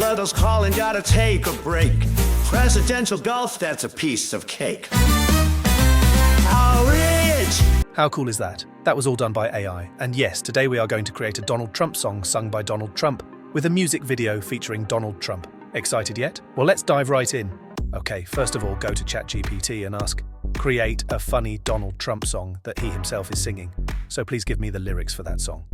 little calling, gotta take a break. Presidential golf, that's a piece of cake. Oh, rich! How cool is that? That was all done by AI. And yes, today we are going to create a Donald Trump song sung by Donald Trump with a music video featuring Donald Trump. Excited yet? Well, let's dive right in. Okay, first of all, go to ChatGPT and ask, create a funny Donald Trump song that he himself is singing. So please give me the lyrics for that song.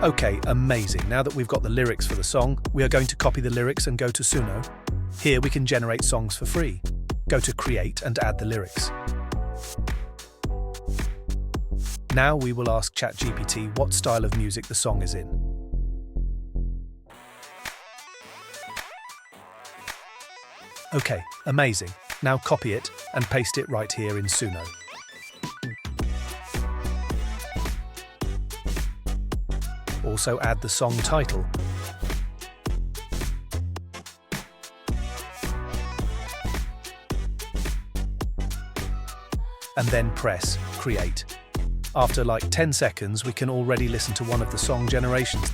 Okay, amazing. Now that we've got the lyrics for the song, we are going to copy the lyrics and go to Suno. Here we can generate songs for free. Go to Create and add the lyrics. Now we will ask ChatGPT what style of music the song is in. Okay, amazing. Now copy it and paste it right here in Suno. Also add the song title. And then press Create. After like 10 seconds, we can already listen to one of the song generations.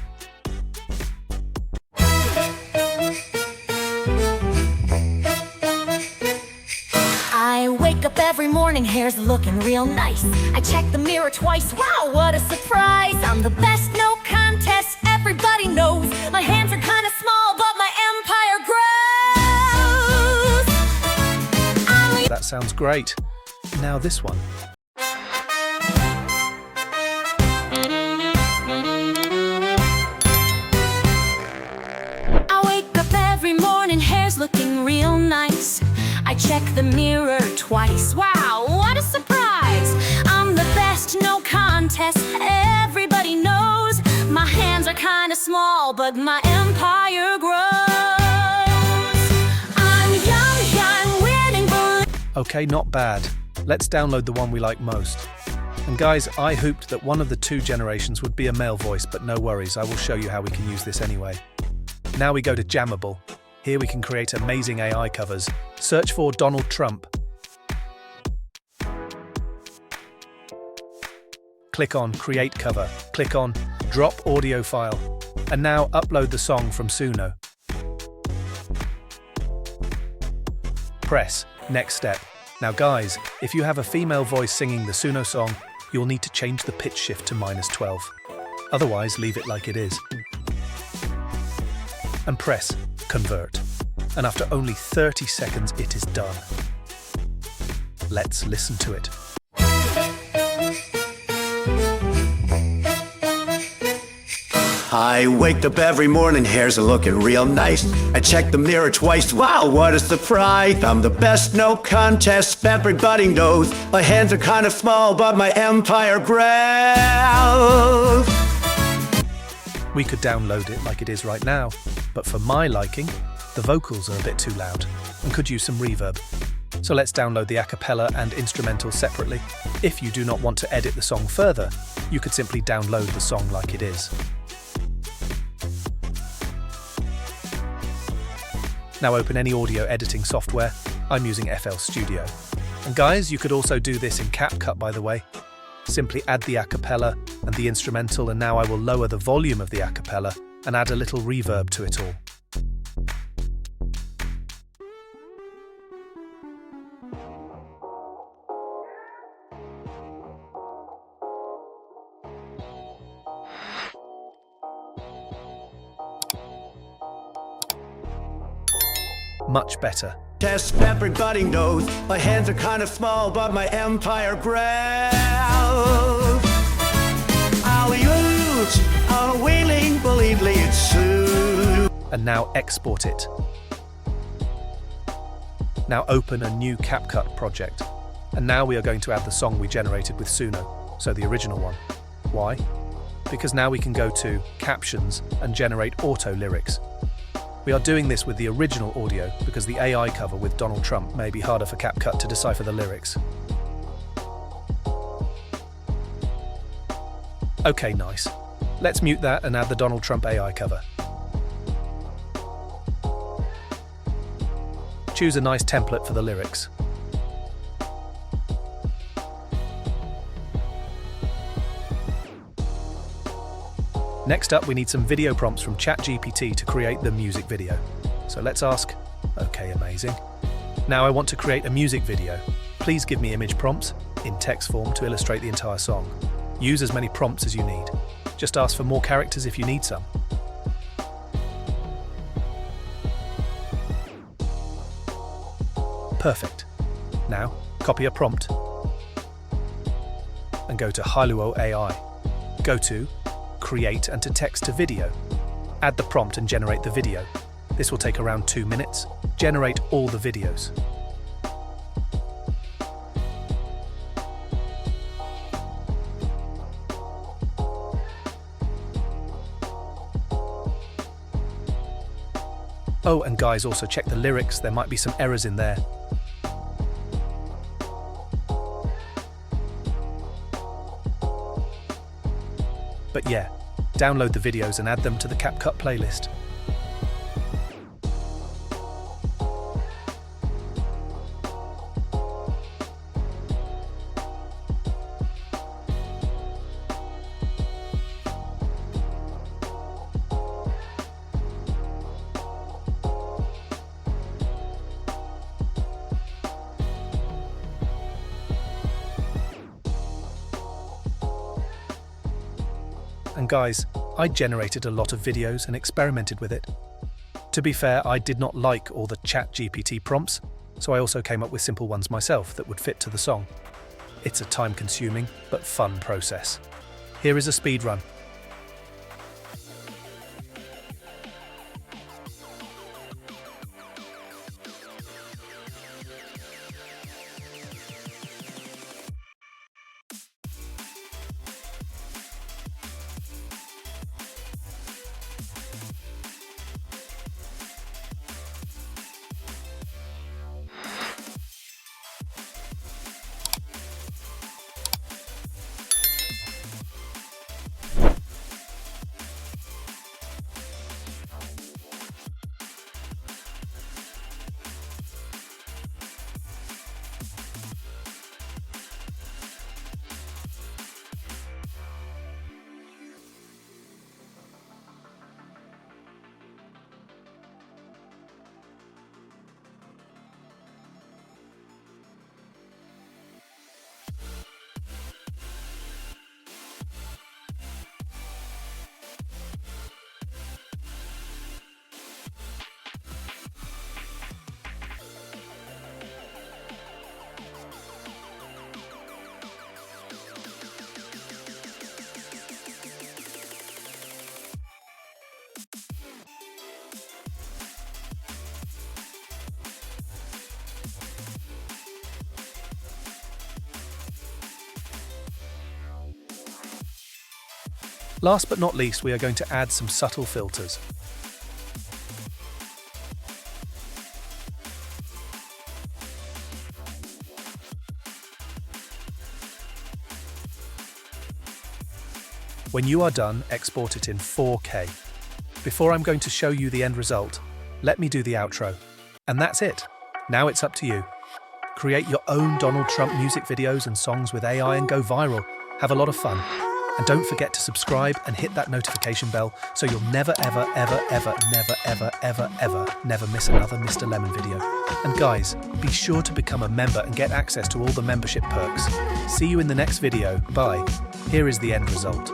I wake up every morning, hair's looking real nice. I check the mirror twice, wow, what a surprise. I'm the best, no contest, everybody knows. My hands are kind of small, but my empire grows. That sounds great. Now this one. I wake up every morning, hair's looking real nice. I check the mirror twice, wow, what a surprise. I'm the best, no contest, everybody knows. My hands are kind of small, but my empire grows. I'm young, winning. Okay, not bad. Let's download the one we like most. And guys, I hoped that one of the two generations would be a male voice, but no worries, I will show you how we can use this anyway. Now we go to Jammable. Here we can create amazing AI covers. Search for Donald Trump. Click on Create Cover. Click on Drop Audio File. And now upload the song from Suno. Press Next Step. Now guys, if you have a female voice singing the Suno song, you'll need to change the pitch shift to -12. Otherwise, leave it like it is. And press Convert. And after only 30 seconds, it is done. Let's listen to it. I wake up every morning, hair's looking real nice. I check the mirror twice, wow, what a surprise. I'm the best, no contest, everybody knows. My hands are kind of small, but my empire grows. We could download it like it is right now, but for my liking, the vocals are a bit too loud and could use some reverb. So let's download the a cappella and instrumental separately. If you do not want to edit the song further, you could simply download the song like it is. Now open any audio editing software. I'm using FL Studio. And guys, you could also do this in CapCut, by the way. Simply add the a cappella and the instrumental, and now I will lower the volume of the a cappella and add a little reverb to it all. Much better. Test, everybody knows. My hands are kind of small, but my empire grows. I'll use a wheeling, believely it's true. And now export it. Now open a new CapCut project. And now we are going to add the song we generated with Suno, so the original one. Why? Because now we can go to Captions and generate auto lyrics. We are doing this with the original audio because the AI cover with Donald Trump may be harder for CapCut to decipher the lyrics. Okay, nice. Let's mute that and add the Donald Trump AI cover. Choose a nice template for the lyrics. Next up, we need some video prompts from ChatGPT to create the music video. So let's ask, okay, amazing. Now I want to create a music video. Please give me image prompts in text form to illustrate the entire song. Use as many prompts as you need. Just ask for more characters if you need some. Perfect. Now, copy a prompt and go to Hailuo AI. Go to Create and to Text to Video. Add the prompt and generate the video. This will take around 2 minutes. Generate all the videos. Oh, and guys, also check the lyrics. There might be some errors in there. But yeah, download the videos and add them to the CapCut playlist. And guys, I generated a lot of videos and experimented with it. To be fair, I did not like all the ChatGPT prompts, so I also came up with simple ones myself that would fit to the song. It's a time-consuming but fun process. Here is a speed run. Last but not least, we are going to add some subtle filters. When you are done, export it in 4K. Before I'm going to show you the end result, let me do the outro. And that's it. Now it's up to you. Create your own Donald Trump music videos and songs with AI and go viral. Have a lot of fun. And don't forget to subscribe and hit that notification bell so you'll never ever miss another Mr. Lemon video. And guys, be sure to become a member and get access to all the membership perks. See you in the next video. Bye. Here is the end result.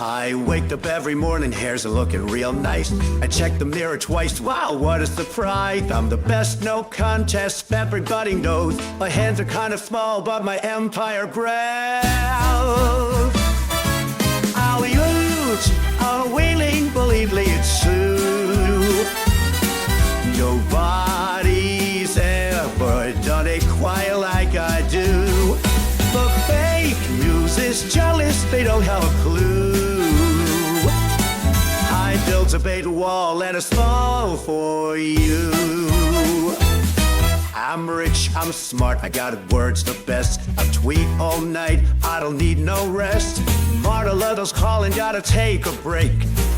I wake up every morning, hair's looking real nice. I check the mirror twice, wow, what a surprise. I'm the best, no contest, everybody knows. My hands are kind of small, but my empire grows. I'll use a wheeling, believely it's true. Nobody's ever done it quite like I do. The fake news is jealous, they don't have a clue. I built a bait wall and a stall for you. I'm rich, I'm smart, I got words the best. I tweet all night, I don't need no rest. Marta Ludlow's calling, gotta take a break.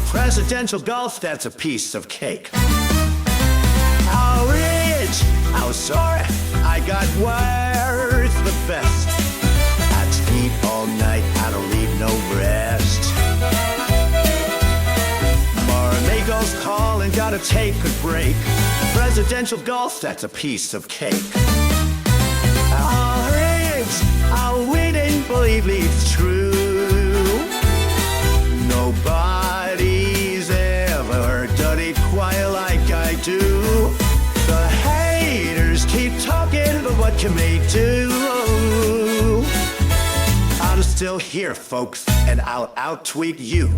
Presidential golf, that's a piece of cake. How rich, how sorry, I got words the best. take a break. Presidential golf, that's a piece of cake. Our ribs, we didn't believe it's true. Nobody's ever done it quite like I do. The haters keep talking, but what can they do? I'm still here, folks, and I'll out-tweet you.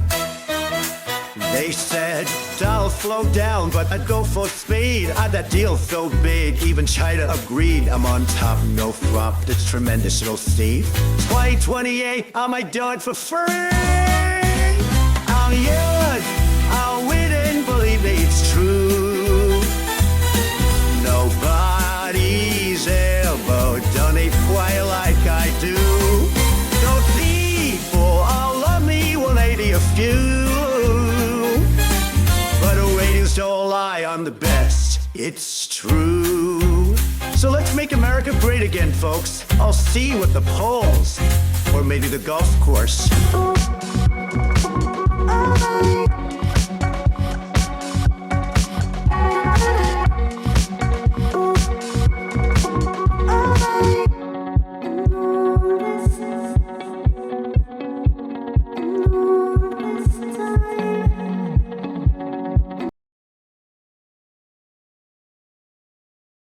They said, I'll slow down, but I'd go full speed. That deal's so big, even China agreed. I'm on top, no flop, it's tremendous, you'll see. 2028, I might do it for free. I'm yours, we didn't believe it's true. Nobody's ever done it quite like I do. Those people all love me, 180 a few. Don't lie, I'm the best, it's true. So let's make America great again, folks. I'll see you at the polls, or maybe the golf course.